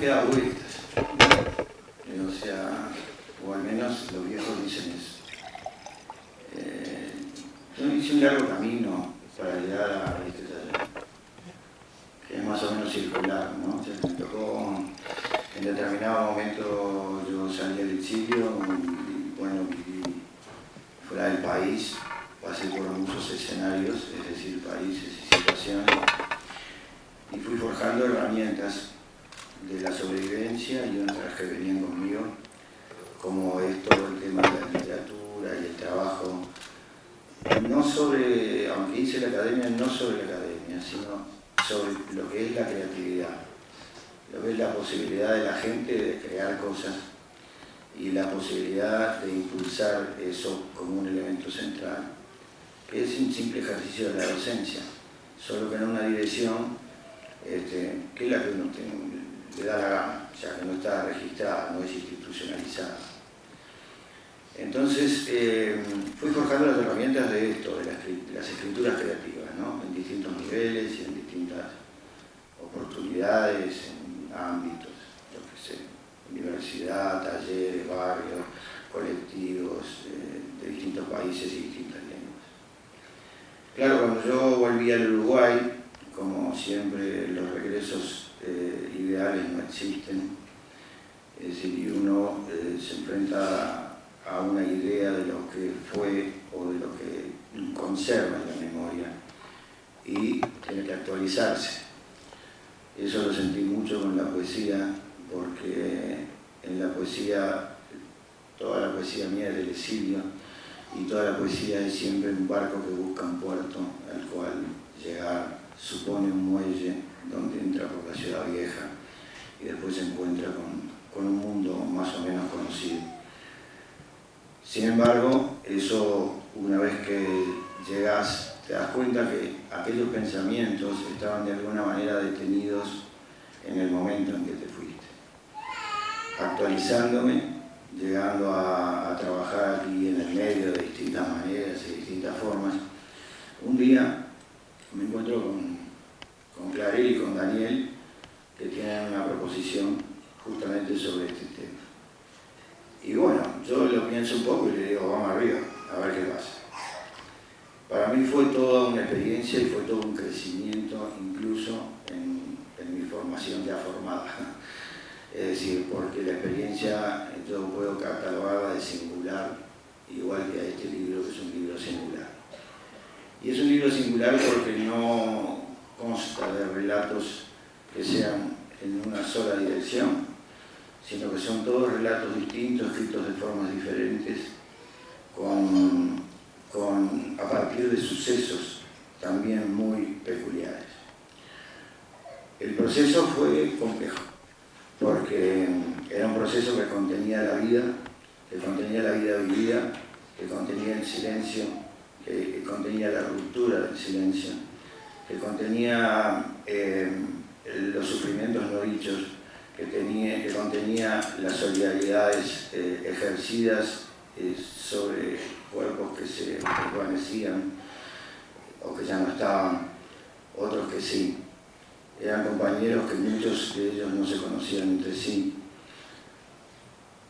que da vueltas, ¿no? O sea, o al menos los viejos dicen eso. Yo hice un largo camino para llegar a este taller, que es más o menos circular, ¿no? O sea, me tocó, en determinado momento yo salí del exilio y bueno, viví fuera del país, pasé por muchos escenarios, es decir, países y situaciones, y fui forjando herramientas de la sobrevivencia y otras que venían conmigo, como es todo el tema de la literatura y el trabajo, no sobre, aunque hice la academia, no sobre la academia, sino sobre lo que es la creatividad, lo que es la posibilidad de la gente de crear cosas y la posibilidad de impulsar eso como un elemento central, que es un simple ejercicio de la docencia, solo que en una dirección que es la que uno le da la gana, o sea, que no está registrada, no es institucionalizada. Entonces, fui forjando las herramientas de esto, de las escrituras creativas, ¿no? En distintos niveles y en distintas oportunidades, en ámbitos, yo qué sé, universidad, talleres, barrios, colectivos, de distintos países y distintas lenguas. Claro, cuando yo volví al Uruguay, como siempre los regresos ideales no existen, es decir, y uno se enfrenta a una idea de lo que fue o de lo que conserva en la memoria y tiene que actualizarse. Eso lo sentí mucho con la poesía, porque en la poesía, toda la poesía mía es del exilio y toda la poesía es siempre un barco que busca un puerto al cual llegar, supone un muelle donde entra por la ciudad vieja y después se encuentra con un mundo más o menos conocido. Sin embargo, eso, una vez que llegas, te das cuenta que aquellos pensamientos estaban de alguna manera detenidos en el momento en que te fuiste. Actualizándome, llegando a trabajar aquí en el medio de distintas maneras y distintas formas, un día me encuentro con Clarel y con Daniel, que tienen una proposición justamente sobre este tema. Y bueno, yo lo pienso un poco y le digo, vamos arriba, a ver qué pasa. Para mí fue toda una experiencia y fue todo un crecimiento, incluso en mi formación ya formada. Es decir, porque la experiencia yo puedo catalogarla de singular, igual que a este libro, que es un libro singular. Y es un libro singular porque no consta de relatos que sean en una sola dirección, sino que son todos relatos distintos, escritos de formas diferentes, a partir de sucesos también muy peculiares. El proceso fue complejo, porque era un proceso que contenía la vida vivida, que contenía el silencio, que contenía la ruptura del silencio, que contenía los sufrimientos no dichos, que contenía las solidaridades ejercidas sobre cuerpos que se desvanecían o que ya no estaban, otros que sí. Eran compañeros que muchos de ellos no se conocían entre sí.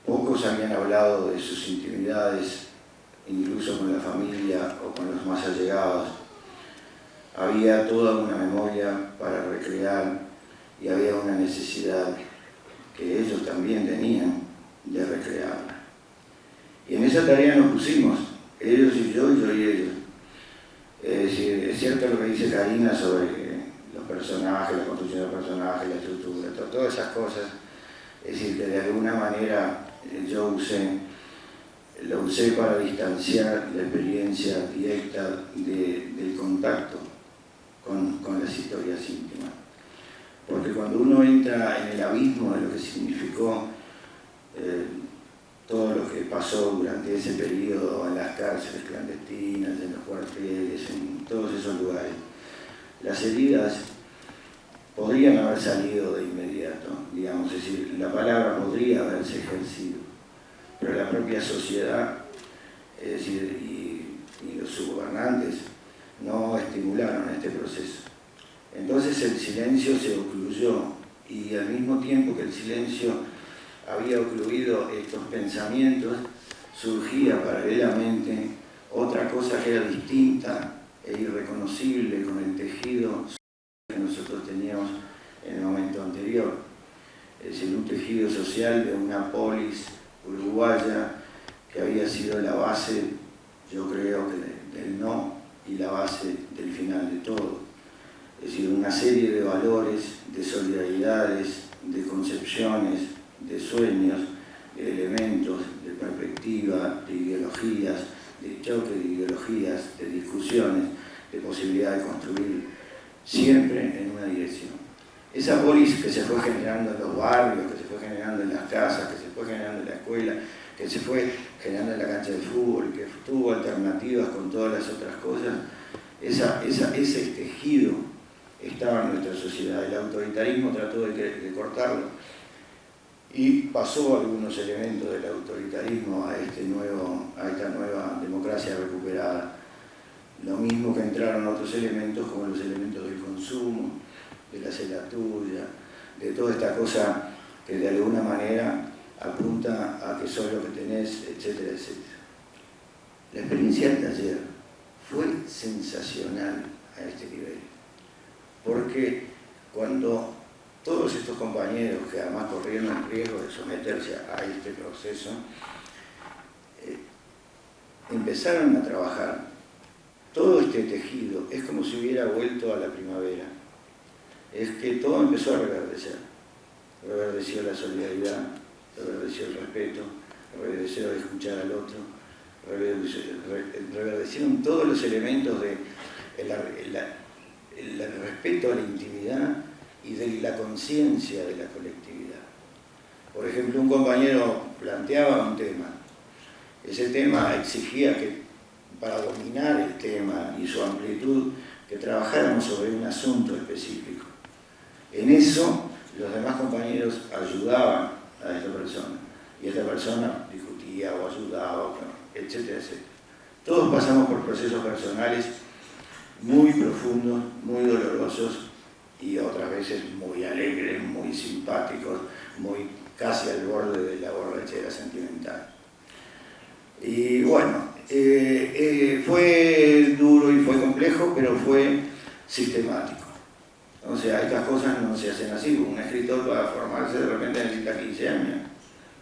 Pocos habían hablado de sus intimidades, incluso con la familia o con los más allegados. Había toda una memoria para recrear y había una necesidad que ellos también tenían de recrearla. Y en esa tarea nos pusimos, ellos y yo y ellos. Es decir, es cierto lo que dice Karina sobre los personajes, la construcción de los personajes, la estructura, todas esas cosas. Es decir, que de alguna manera yo lo usé para distanciar la experiencia directa del contacto con las historias íntimas. Porque cuando uno entra en el abismo de lo que significó todo lo que pasó durante ese periodo en las cárceles clandestinas, en los cuarteles, en todos esos lugares, las heridas podrían haber salido de inmediato, digamos, es decir, la palabra podría haberse ejercido, pero la propia sociedad, es decir, y los subgobernantes no estimularon este proceso. Entonces el silencio se ocluyó y al mismo tiempo que el silencio había ocluido estos pensamientos, surgía paralelamente otra cosa que era distinta e irreconocible con el tejido que nosotros teníamos en el momento anterior. Es decir, un tejido social de una polis uruguaya que había sido la base, yo creo que del no y la base del final de todo. Es decir, una serie de valores, de solidaridades, de concepciones, de sueños, de elementos, de perspectiva, de ideologías, de choque de ideologías, de discusiones, de posibilidad de construir siempre en una dirección. Esa polis que se fue generando en los barrios, que se fue generando en las casas, que se fue generando en la escuela, que se fue generando en la cancha de fútbol, que tuvo alternativas con todas las otras cosas, ese tejido estaba en nuestra sociedad. El autoritarismo trató de cortarlo y pasó algunos elementos del autoritarismo a esta nueva democracia recuperada. Lo mismo que entraron otros elementos como los elementos del consumo, de la celaturia, de toda esta cosa que de alguna manera apunta a que sos lo que tenés, etcétera, etcétera. La experiencia del taller fue sensacional a este nivel, porque cuando todos estos compañeros que además corrieron el riesgo de someterse a este proceso, empezaron a trabajar, todo este tejido es como si hubiera vuelto a la primavera. Es que todo empezó a reverdecer. Reverdeció la solidaridad, reverdeció el respeto, reverdeció el escuchar al otro, reverdecieron todos los elementos del respeto a la intimidad y de la conciencia de la colectividad. Por ejemplo, un compañero planteaba un tema. Ese tema exigía que, para dominar el tema y su amplitud, que trabajáramos sobre un asunto específico. En eso, los demás compañeros ayudaban a esta persona, y esta persona discutía o ayudaba, etcétera, etcétera. Todos pasamos por procesos personales muy profundos, muy dolorosos, y otras veces muy alegres, muy simpáticos, muy casi al borde de la borrachera sentimental. Y bueno, fue duro y fue complejo, pero fue sistemático. O sea, estas cosas no se hacen así. Un escritor para formarse de repente necesita 15 años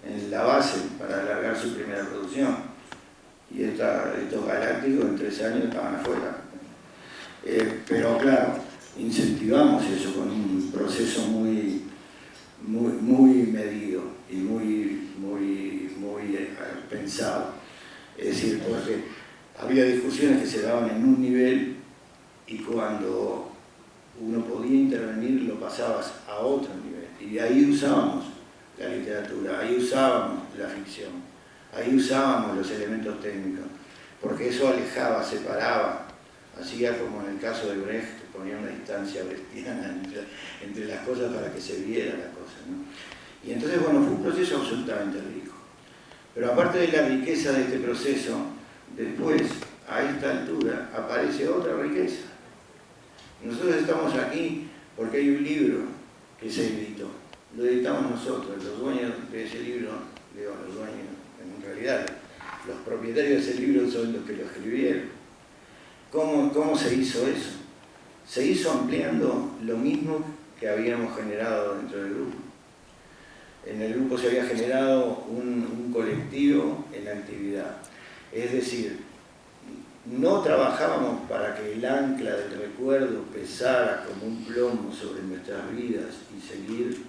en la base para alargar su primera producción. Y estos galácticos en 3 años estaban afuera. Pero claro, incentivamos eso con un proceso muy medido y muy pensado. Es decir, porque había discusiones que se daban en un nivel y cuando uno podía intervenir lo pasabas a otro nivel. Y ahí usábamos la literatura, ahí usábamos la ficción, ahí usábamos los elementos técnicos, porque eso alejaba, separaba, hacía como en el caso de Brecht, ponía una distancia brechtiana entre las cosas para que se viera la cosa, ¿no? Y entonces, bueno, fue un proceso absolutamente rico. Pero aparte de la riqueza de este proceso, después, a esta altura, aparece otra riqueza. Nosotros estamos aquí porque hay un libro que se editó. Lo editamos nosotros, los dueños de ese libro, digo, los dueños, en realidad, los propietarios de ese libro son los que lo escribieron. ¿Cómo se hizo eso? Se hizo ampliando lo mismo que habíamos generado dentro del grupo. En el grupo se había generado un colectivo en actividad. Es decir, no trabajábamos para que el ancla del recuerdo pesara como un plomo sobre nuestras vidas y seguir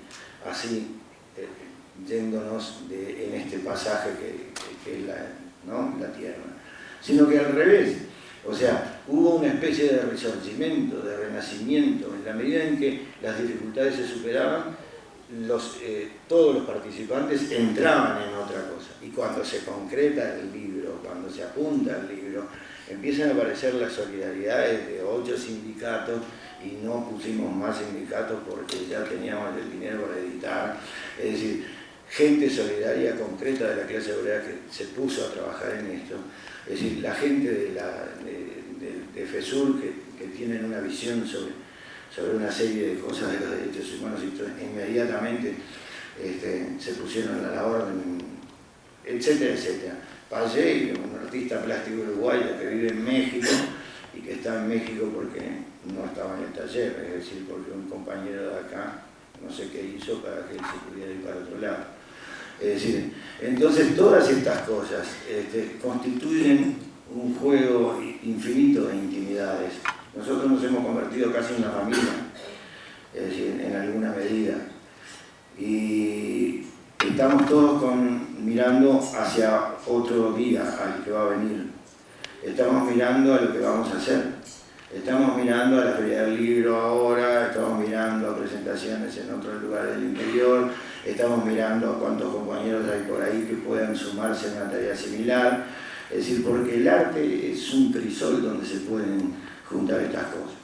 así yéndonos en este pasaje que es la tierra, sino que al revés. O sea, hubo una especie de resurgimiento, de renacimiento, en la medida en que las dificultades se superaban, todos los participantes entraban en otra cosa. Y cuando se concreta el libro, cuando se apunta el libro, empiezan a aparecer las solidaridades de 8 sindicatos, y no pusimos más sindicatos porque ya teníamos el dinero para editar. Es decir, gente solidaria concreta de la clase obrera que se puso a trabajar en esto. Es decir, la gente de FESUR que tienen una visión sobre una serie de cosas de los derechos humanos y inmediatamente se pusieron a la orden, etcétera, etcétera. Palley, un artista plástico uruguayo que vive en México y que está en México porque no estaba en el taller, es decir, porque un compañero de acá no sé qué hizo para que él se pudiera ir para otro lado. Es decir, entonces todas estas cosas constituyen un juego infinito de intimidades. Nosotros nos hemos convertido casi en una familia, es decir, en alguna medida. Y estamos todos mirando hacia otro día, al que va a venir. Estamos mirando a lo que vamos a hacer. Estamos mirando a la Feria del Libro ahora, estamos mirando a presentaciones en otros lugares del interior, estamos mirando a cuántos compañeros hay por ahí que puedan sumarse a una tarea similar. Es decir, porque el arte es un crisol donde se pueden juntar estas cosas.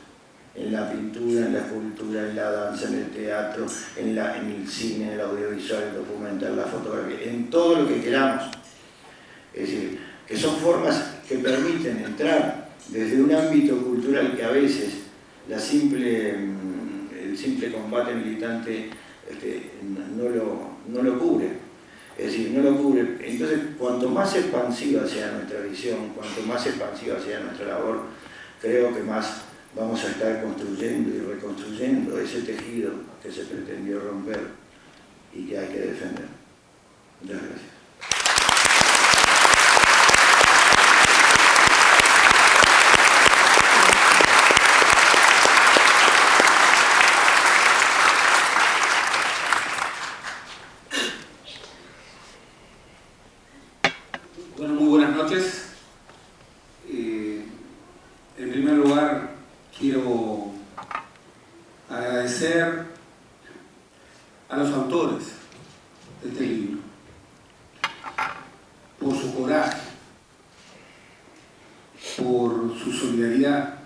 En la pintura, en la escultura, en la danza, en el teatro, en el cine, en el audiovisual, el documental, la fotografía, en todo lo que queramos. Es decir, que son formas que permiten entrar desde un ámbito cultural que a veces el simple combate militante no lo cubre. Es decir, no lo cubre. Entonces, cuanto más expansiva sea nuestra visión, cuanto más expansiva sea nuestra labor, creo que más vamos a estar construyendo y reconstruyendo ese tejido que se pretendió romper y que hay que defender. Muchas gracias. Bueno, muy buenas noches. En primer lugar, quiero agradecer a los autores de este libro por su coraje, por su solidaridad,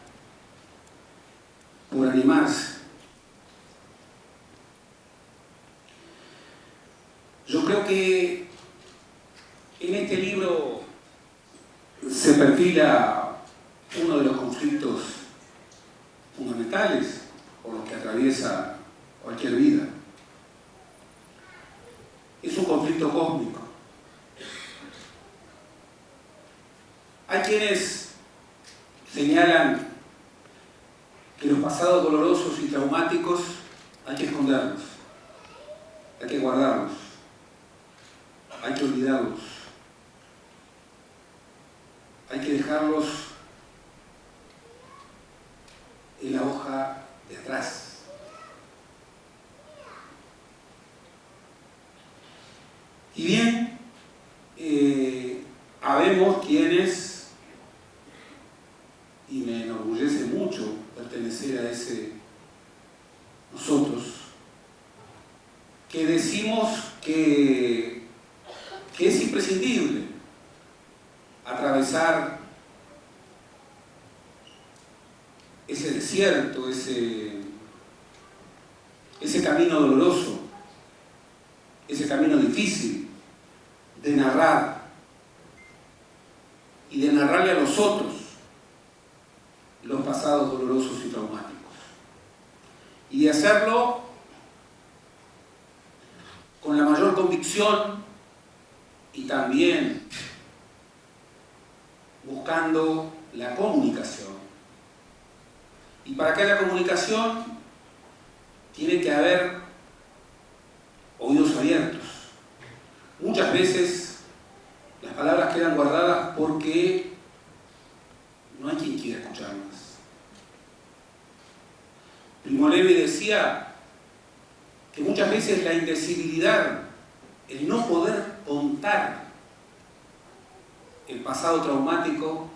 por animarse. Yo creo que en este libro se perfila uno de los conflictos fundamentales por los que atraviesa cualquier vida. Es un conflicto cósmico. Hay quienes señalan que los pasados dolorosos y traumáticos hay que esconderlos, hay que guardarlos, hay que olvidarlos, hay que dejarlos en la hoja de atrás. Y bien, habemos quienes, y me enorgullece mucho pertenecer a ese nosotros, que decimos que es imprescindible atravesar ese desierto, ese camino doloroso, ese camino difícil de narrar y de narrarle a los otros los pasados dolorosos y traumáticos. Y de hacerlo con la mayor convicción y también buscando la comunicación. Y para que haya comunicación tiene que haber oídos abiertos. Muchas veces las palabras quedan guardadas porque no hay quien quiera escucharlas. Primo Levi decía que muchas veces la indecibilidad, el no poder contar el pasado traumático,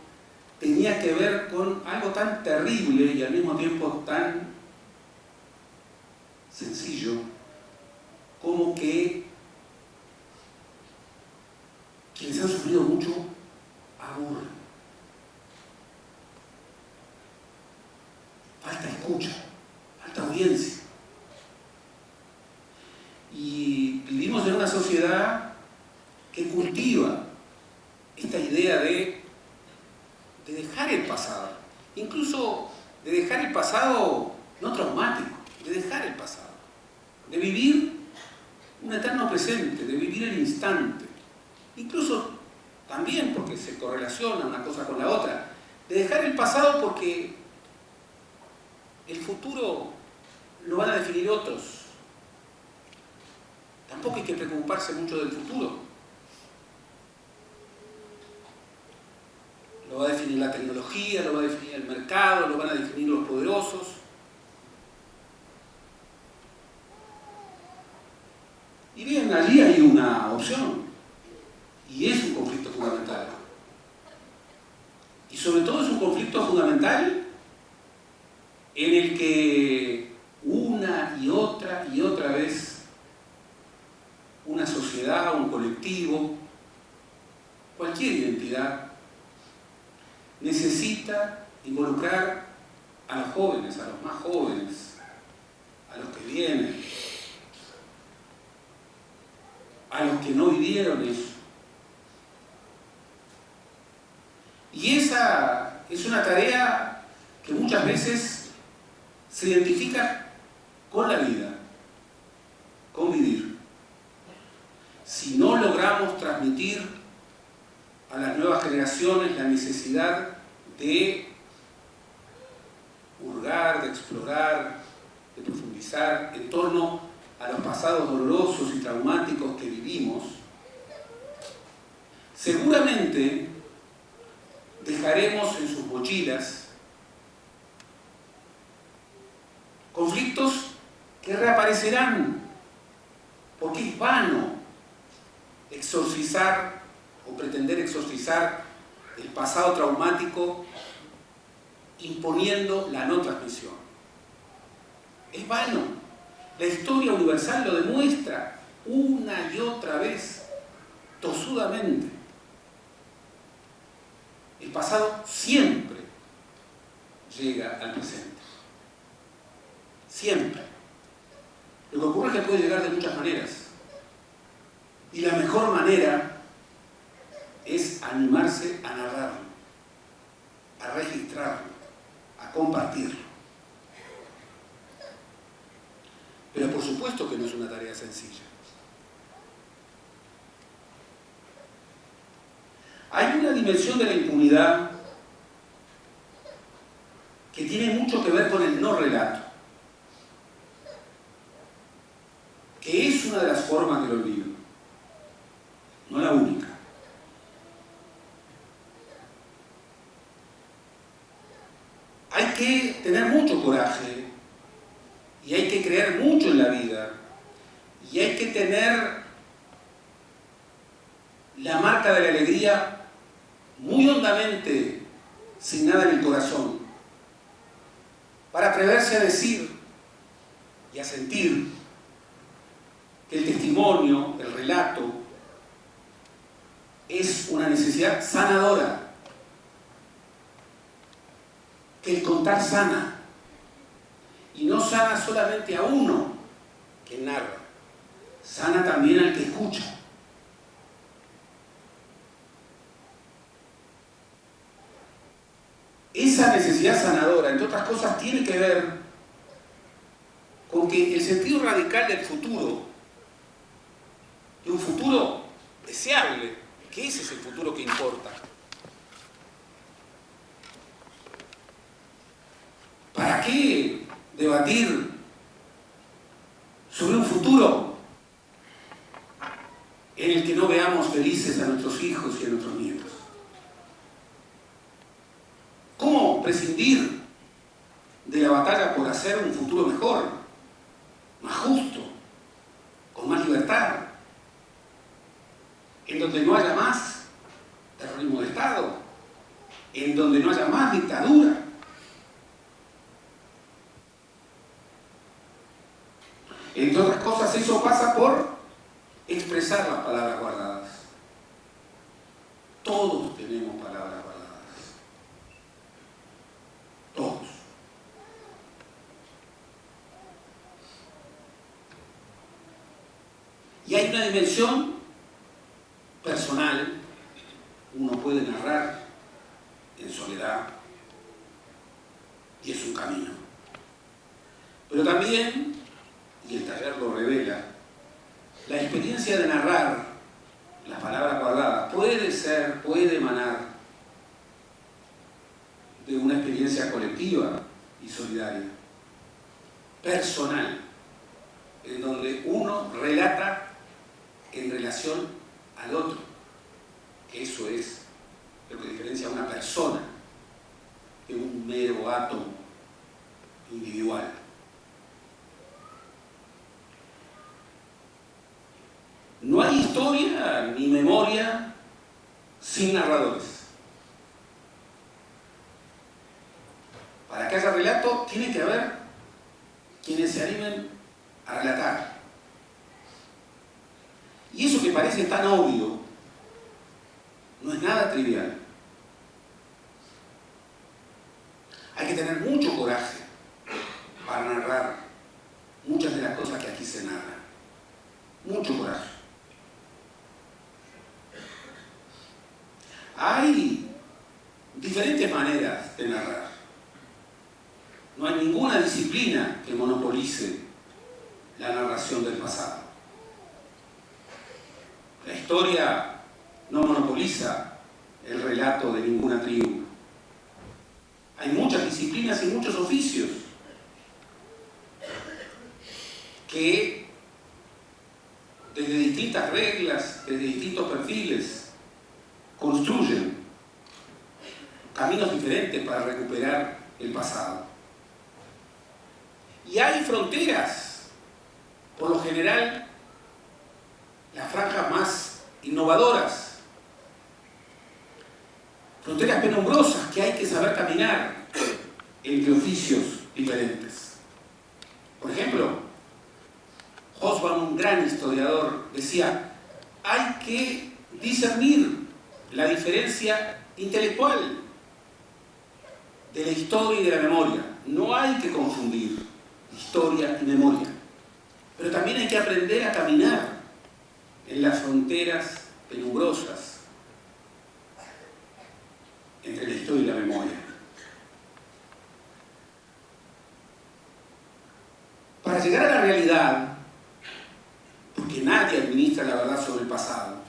tenía que ver con algo tan terrible y al mismo tiempo tan sencillo como que quienes han sufrido mucho aburren. Falta escucha, falta audiencia. Y vivimos en una sociedad que cultiva esta idea de dejar el pasado, incluso de dejar el pasado no traumático, de dejar el pasado, de vivir un eterno presente, de vivir el instante, incluso también porque se correlaciona una cosa con la otra, de dejar el pasado porque el futuro lo van a definir otros. Tampoco hay que preocuparse mucho del futuro. Lo va a definir la tecnología, lo va a definir el mercado, lo van a definir los poderosos. Y bien, allí hay una opción, y es un conflicto fundamental. Y sobre todo es un conflicto fundamental en el que una y otra vez una sociedad, un colectivo, cualquier identidad, necesita involucrar a los jóvenes, a los más jóvenes, a los que vienen, a los que no vivieron eso. Y esa es una tarea que muchas veces se identifica con la vida, con vivir. Si no logramos transmitir a las nuevas generaciones la necesidad de hurgar, de explorar, de profundizar en torno a los pasados dolorosos y traumáticos que vivimos, seguramente dejaremos en sus mochilas conflictos que reaparecerán, porque es vano exorcizar o pretender exorcizar el pasado traumático imponiendo la no transmisión. Es vano. La historia universal lo demuestra una y otra vez, tosudamente. El pasado siempre llega al presente. Siempre. Lo que ocurre es que puede llegar de muchas maneras. Y la mejor manera es animarse a narrarlo, a registrarlo, a compartirlo. Pero por supuesto que no es una tarea sencilla. Hay una dimensión de la impunidad que tiene mucho que ver con el no relato, que es una de las formas del olvido, no la única. Hay que tener mucho coraje y hay que creer mucho en la vida y hay que tener la marca de la alegría muy hondamente signada en el corazón para atreverse a decir y a sentir que el testimonio, el relato, es una necesidad sanadora, que el contar sana, y no sana solamente a uno que narra, sana también al que escucha. Esa necesidad sanadora, entre otras cosas, tiene que ver con que el sentido radical del futuro, de un futuro deseable, que ese es el futuro que importa. ¿Para qué debatir sobre un futuro en el que no veamos felices a nuestros hijos y a nuestros nietos? ¿Cómo prescindir de la batalla por hacer un futuro mejor, más justo, con más libertad, en donde no haya más terrorismo de Estado, en donde no haya más dictadura? Entre otras cosas, eso pasa por expresar las palabras guardadas. Todos tenemos palabras guardadas. Todos. Y hay una dimensión personal. Uno puede narrar en soledad y es un camino. Pero también, y el taller lo revela, la experiencia de narrar las palabras guardadas puede emanar de una experiencia colectiva y solidaria, personal, en donde uno relata en relación al otro, que eso es lo que diferencia a una persona de un mero átomo individual. No hay historia ni memoria sin narradores. Para que haya relato, tiene que haber quienes se animen a relatar. Y eso que parece tan obvio, no es nada trivial. Hay que tener mucho coraje para narrar muchas de las cosas que aquí se narran. Mucho coraje. Hay diferentes maneras de narrar. No hay ninguna disciplina que monopolice la narración del pasado. La historia no monopoliza el relato de ninguna tribu. Hay muchas disciplinas y muchos oficios que desde distintas reglas, desde distintos perfiles, construyen caminos diferentes para recuperar el pasado. Y hay fronteras, por lo general, las franjas más innovadoras, fronteras penumbrosas que hay que saber caminar entre oficios diferentes. Por ejemplo, Hobsbawm, un gran historiador, decía: hay que discernir la diferencia intelectual de la historia y de la memoria. No hay que confundir historia y memoria. Pero también hay que aprender a caminar en las fronteras penumbrosas entre la historia y la memoria. Para llegar a la realidad, porque nadie administra la verdad sobre el pasado,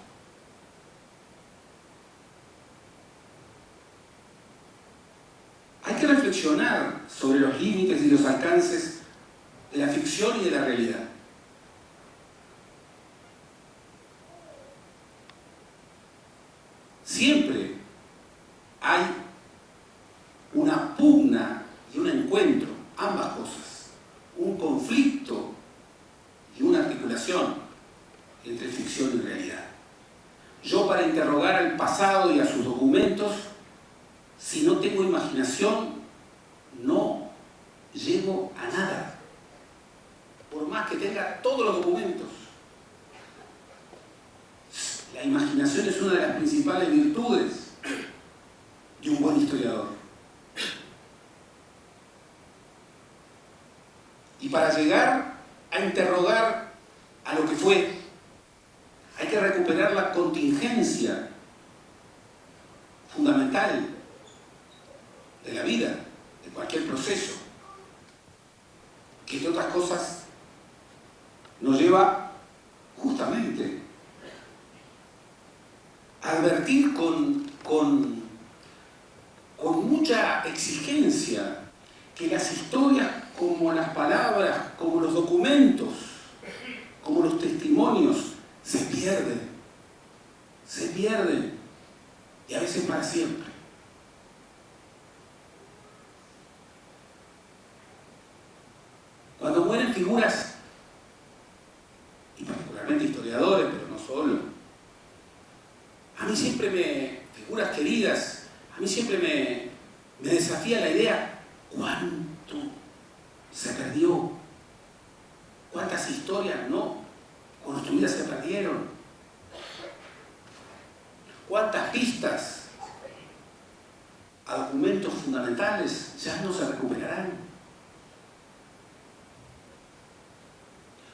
hay que reflexionar sobre los límites y los alcances de la ficción y de la realidad. Siempre hay una pugna y un encuentro, ambas cosas, un conflicto y una articulación entre ficción y realidad. Yo, para interrogar al pasado y a sus documentos, si no tengo imaginación, no llego a nada, por más que tenga todos los documentos. La imaginación es una de las principales virtudes de un buen historiador. Y para llegar a interrogar a lo que fue, hay que recuperar la contingencia fundamental de la vida, de cualquier proceso, que entre otras cosas nos lleva justamente a advertir con mucha exigencia que las historias, como las palabras, como los documentos, como los testimonios, se pierden, y a veces para siempre. Cuando mueren figuras, y particularmente historiadores, pero no solo, a mí siempre figuras queridas, a mí siempre me desafía la idea: ¿cuánto se perdió? ¿Cuántas historias no construidas se perdieron? ¿Cuántas pistas a documentos fundamentales ya no se recuperarán?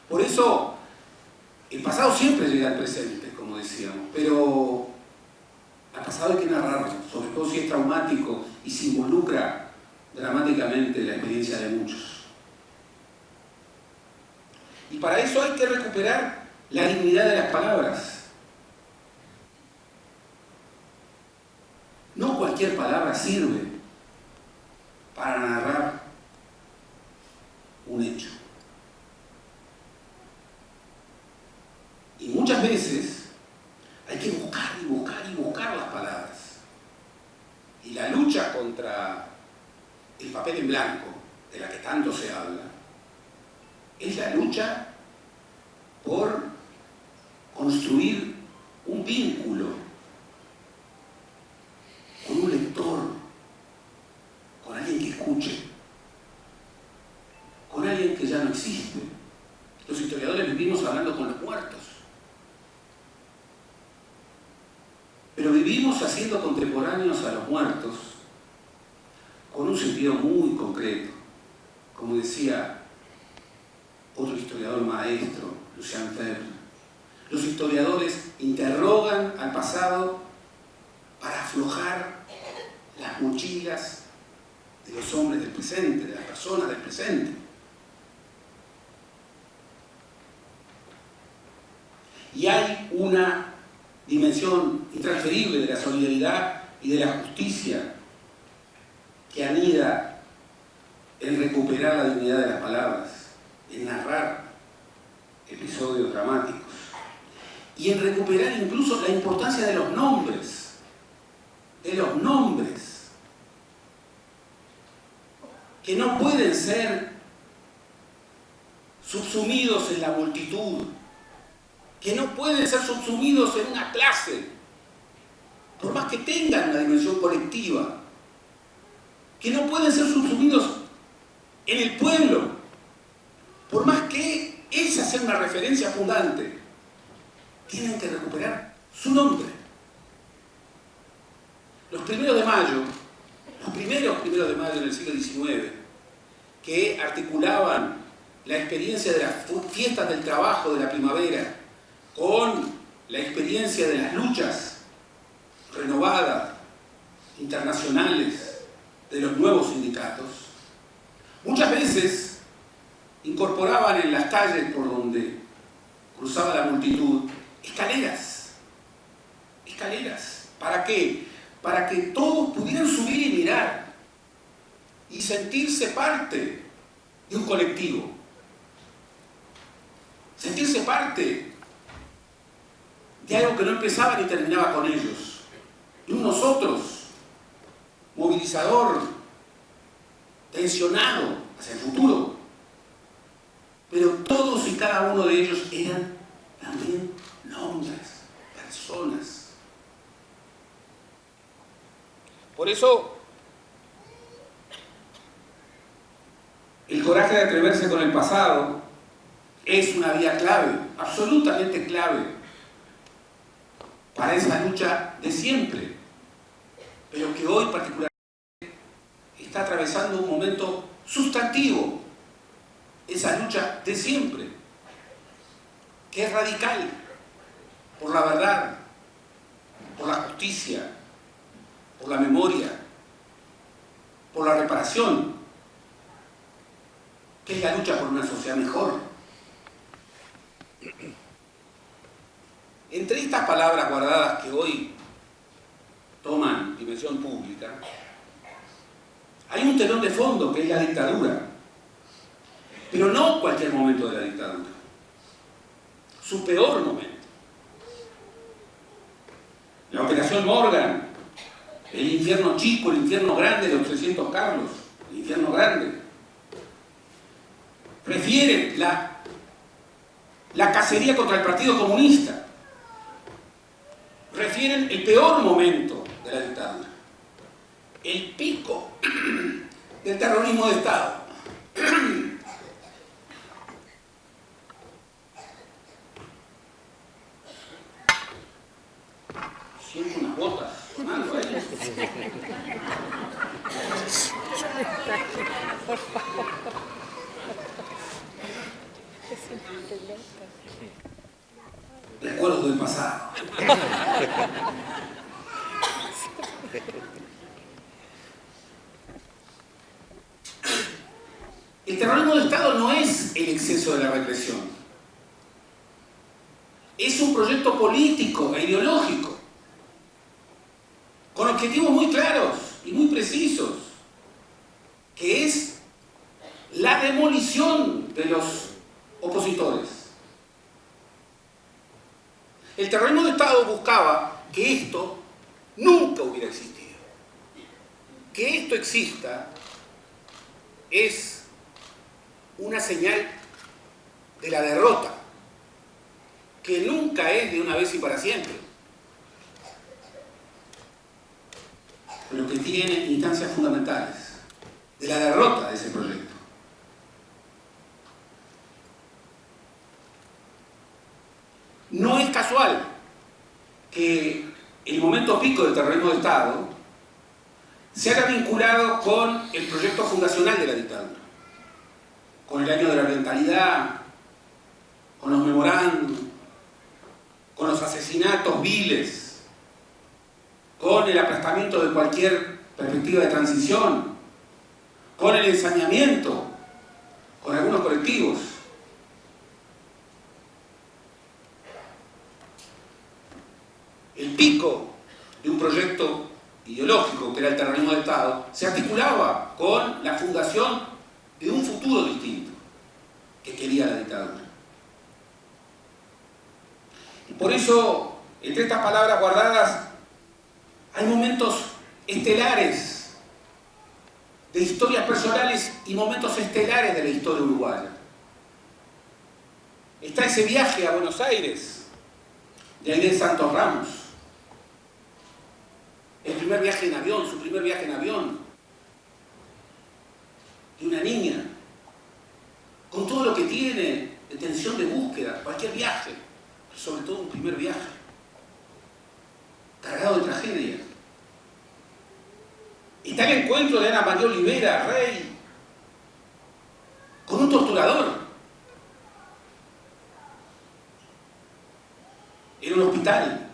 Por eso, el pasado siempre llega al presente, como decíamos, pero al pasado hay que narrarlo, sobre todo si es traumático y si involucra dramáticamente la experiencia de muchos. Y para eso hay que recuperar la dignidad de las palabras. No cualquier palabra sirve para narrar un hecho. Y muchas veces hay que buscar y buscar y buscar las palabras. Y la lucha contra el papel en blanco, de la que tanto se habla, es la lucha por construir un vínculo con un lector, con alguien que escuche, con alguien que ya no existe. Los historiadores vivimos hablando con los muertos, pero vivimos haciendo contemporáneos a los muertos con un sentido muy concreto. Como decía otro historiador maestro, Lucien Febvre, los historiadores interrogan al pasado para aflojar las mochilas de los hombres del presente, de las personas del presente. Y hay una dimensión intransferible de la solidaridad y de la justicia que anida en recuperar la dignidad de las palabras, en narrar episodios dramáticos y en recuperar incluso la importancia de los nombres, que no pueden ser subsumidos en la multitud, que no pueden ser subsumidos en una clase, por más que tengan una dimensión colectiva, que no pueden ser subsumidos en el pueblo, por más que esa sea una referencia fundante, tienen que recuperar su nombre. Los primeros de mayo en el siglo XIX, que articulaban la experiencia de las fiestas del trabajo de la primavera con la experiencia de las luchas renovadas, internacionales, de los nuevos sindicatos, muchas veces incorporaban en las calles por donde cruzaba la multitud escaleras. ¿Para qué? Para que todos pudieran subir y mirar y sentirse parte de un colectivo, sentirse parte de algo que no empezaba ni terminaba con ellos, de un nosotros movilizador, tensionado hacia el futuro. Pero todos y cada uno de ellos eran también nombres, personas. Por eso, el coraje de atreverse con el pasado es una vía clave, absolutamente clave, para esa lucha de siempre, pero que hoy particularmente está atravesando un momento sustantivo, esa lucha de siempre, que es radical, por la verdad, por la justicia, por la memoria, por la reparación, que es la lucha por una sociedad mejor. Entre estas palabras guardadas que hoy toman dimensión pública, hay un telón de fondo que es la dictadura, pero no cualquier momento de la dictadura, su peor momento. La Operación Morgan, el infierno chico, el infierno grande de los 300 Carlos, el infierno grande. Refieren la cacería contra el Partido Comunista. Refieren el peor momento de la dictadura, el pico del terrorismo de Estado. Siento unas botas sonando ahí. Por favor. Recuerdos del pasado. El terrorismo de Estado no es el exceso de la represión. un proyecto político e ideológico, con objetivos muy claros y muy precisos, que es la demolición de los opositores. El terrorismo de Estado buscaba que esto nunca hubiera existido. Que esto exista es una señal de la derrota, que nunca es de una vez y para siempre, pero que tiene instancias fundamentales de la derrota de ese proyecto. No es casual que el momento pico del terrorismo de Estado se haya vinculado con el proyecto fundacional de la dictadura, con el año de la orientalidad, con los memorándum, con los asesinatos viles, con el aplastamiento de cualquier perspectiva de transición, con el ensañamiento, con algunos colectivos. El pico de un proyecto ideológico, que era el terrorismo de Estado, se articulaba con la fundación de un futuro distinto que quería la dictadura. Y por eso, entre estas palabras guardadas, hay momentos estelares de historias personales y momentos estelares de la historia uruguaya. Está ese viaje a Buenos Aires de Aide Santos Ramos, el primer viaje en avión, su primer viaje en avión, de una niña, con todo lo que tiene de tensión de búsqueda, cualquier viaje, sobre todo un primer viaje, cargado de tragedia. Está el encuentro de Ana María Olivera, Rey, con un torturador, en un hospital.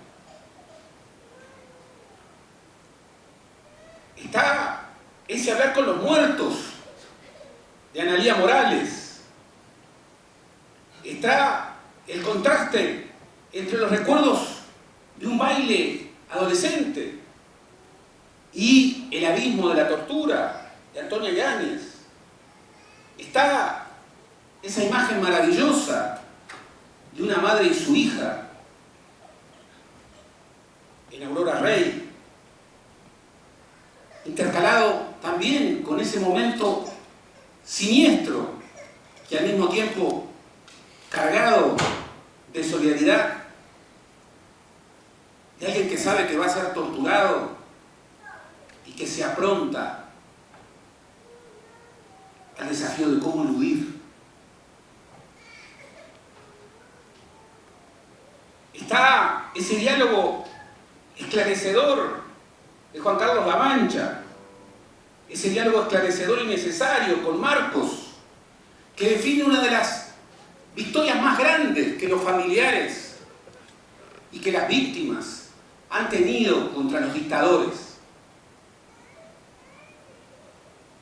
Está ese hablar con los muertos de Analía Morales. Está el contraste entre los recuerdos de un baile adolescente y el abismo de la tortura de Antonia Yáñez. Está esa imagen maravillosa de una madre y su hija en Aurora Rey, intercalado también con ese momento siniestro que al mismo tiempo cargado de solidaridad, de alguien que sabe que va a ser torturado y que se apronta al desafío de cómo eludir. Está ese diálogo esclarecedor de Juan Carlos La Mancha, ese diálogo esclarecedor y necesario con Marcos, que define una de las victorias más grandes que los familiares y que las víctimas han tenido contra los dictadores.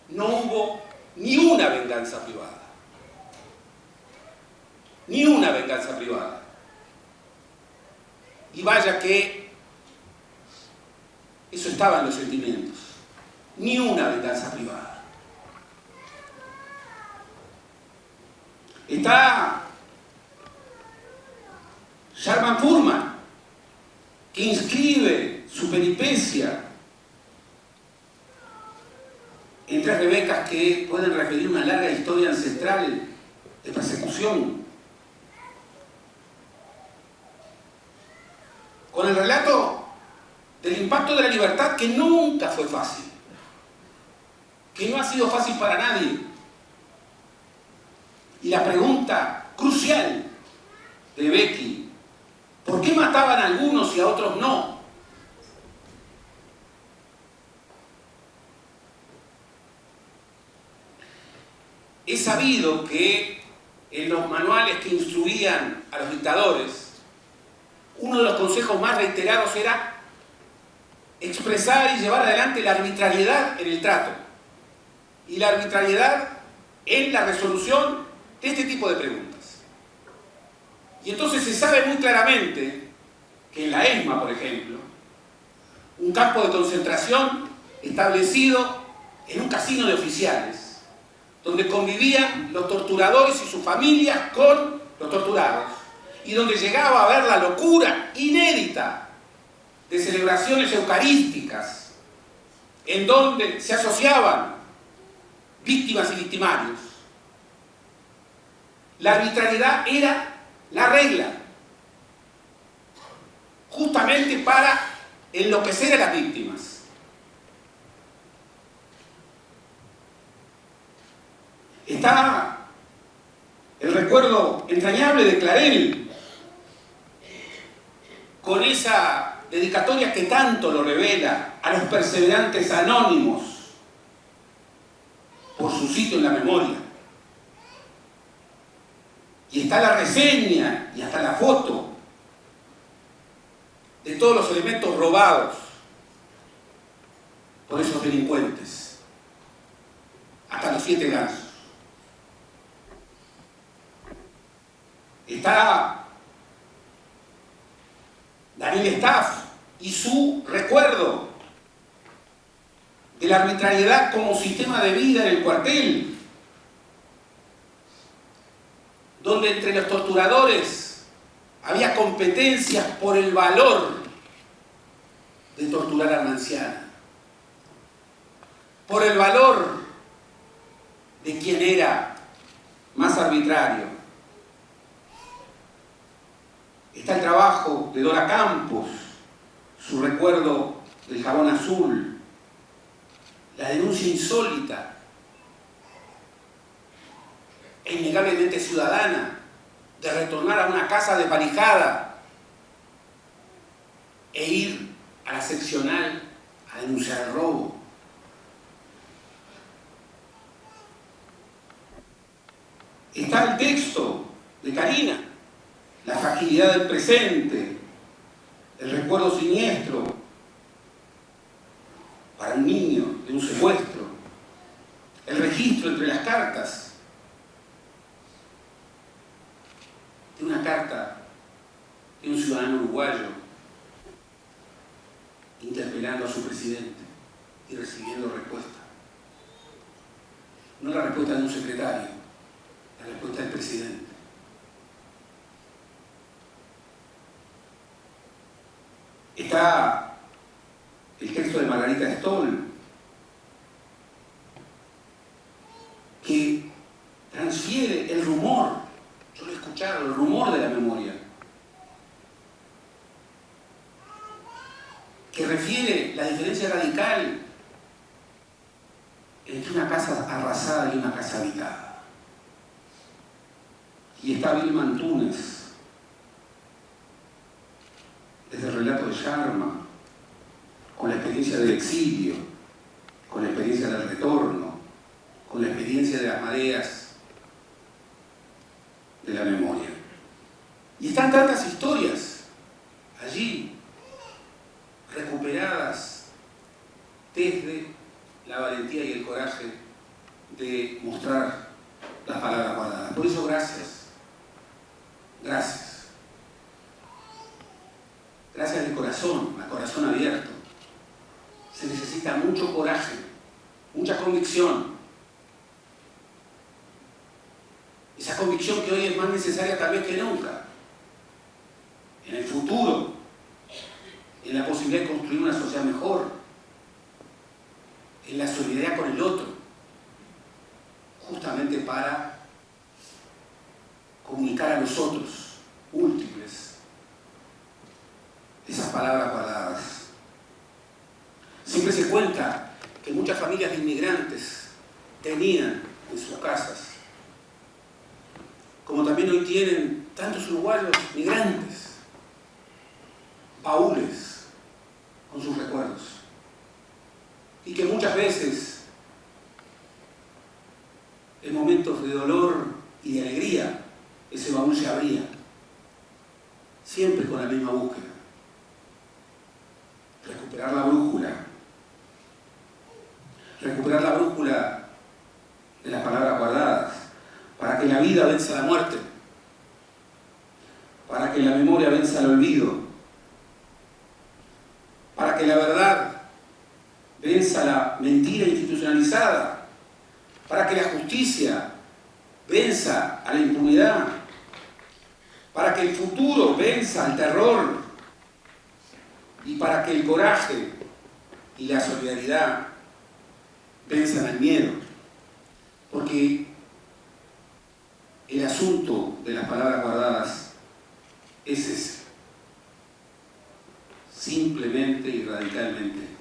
No hubo ni una venganza privada. Ni una venganza privada. Y vaya que eso estaba en los sentimientos. Ni una venganza privada. Está Sharman Furman, que inscribe su peripecia en tres Rebecas que pueden referir una larga historia ancestral de persecución. Con el relato del impacto de la libertad, que nunca fue fácil, que no ha sido fácil para nadie. Y la pregunta crucial de Becky: ¿por qué mataban a algunos y a otros no? Es sabido que en los manuales que instruían a los dictadores, uno de los consejos más reiterados era expresar y llevar adelante la arbitrariedad en el trato y la arbitrariedad en la resolución de este tipo de preguntas. Y entonces se sabe muy claramente que en la ESMA, por ejemplo, un campo de concentración establecido en un casino de oficiales, donde convivían los torturadores y sus familias con los torturados, y donde llegaba a haber la locura inédita de celebraciones eucarísticas, en donde se asociaban víctimas y victimarios. La arbitrariedad era la regla, justamente para enloquecer a las víctimas. Está el recuerdo entrañable de Clarel, con esa dedicatoria que tanto lo revela a los perseverantes anónimos por su sitio en la memoria. Y está la reseña y hasta la foto de todos los elementos robados por esos delincuentes, hasta los 7 gansos. Está Daniel Staff y su recuerdo de la arbitrariedad como sistema de vida en el cuartel, donde entre los torturadores había competencias por el valor de torturar a una anciana, por el valor de quien era más arbitrario. Está el trabajo de Dora Campos, su recuerdo del jabón azul, la denuncia insólita e innegablemente ciudadana de retornar a una casa desvalijada e ir a la seccional a denunciar el robo. Está el texto de Karina, la fragilidad del presente, el recuerdo siniestro para un niño de un secuestro, el registro entre las cartas, de una carta de un ciudadano uruguayo interpelando a su presidente y recibiendo respuesta. No la respuesta de un secretario, la respuesta del presidente. Está el texto de Margarita Stoll, que transfiere el rumor, yo lo he escuchado, el rumor de la memoria, que refiere la diferencia radical entre una casa arrasada y una casa habitada. Y está Vilma Antúnez, desde el relato de Sharma, con la experiencia del exilio, con la experiencia del retorno, con la experiencia de las mareas de la memoria. Y están tantas historias allí, recuperadas desde la valentía y el coraje de mostrar las palabras guardadas. Por eso, gracias. Gracias. Gracias de corazón, a corazón abierto. Se necesita mucho coraje, mucha convicción. Esa convicción que hoy es más necesaria tal vez que nunca. En el futuro, en la posibilidad de construir una sociedad mejor, en la solidaridad con el otro, justamente para comunicar a los otros, múltiples, esas palabras guardadas. Siempre se cuenta que muchas familias de inmigrantes tenían en sus casas, como también hoy tienen tantos uruguayos migrantes, baúles con sus recuerdos. Y que muchas veces, en momentos de dolor y de alegría, ese baúl se abría, siempre con la misma búsqueda. Recuperar la brújula de las palabras guardadas, para que la vida venza la muerte, que la memoria venza al olvido, para que la verdad venza la mentira institucionalizada, para que la justicia venza a la impunidad, para que el futuro venza al terror y para que el coraje y la solidaridad venzan al miedo. Porque el asunto de las palabras guardadas es ese, simplemente y radicalmente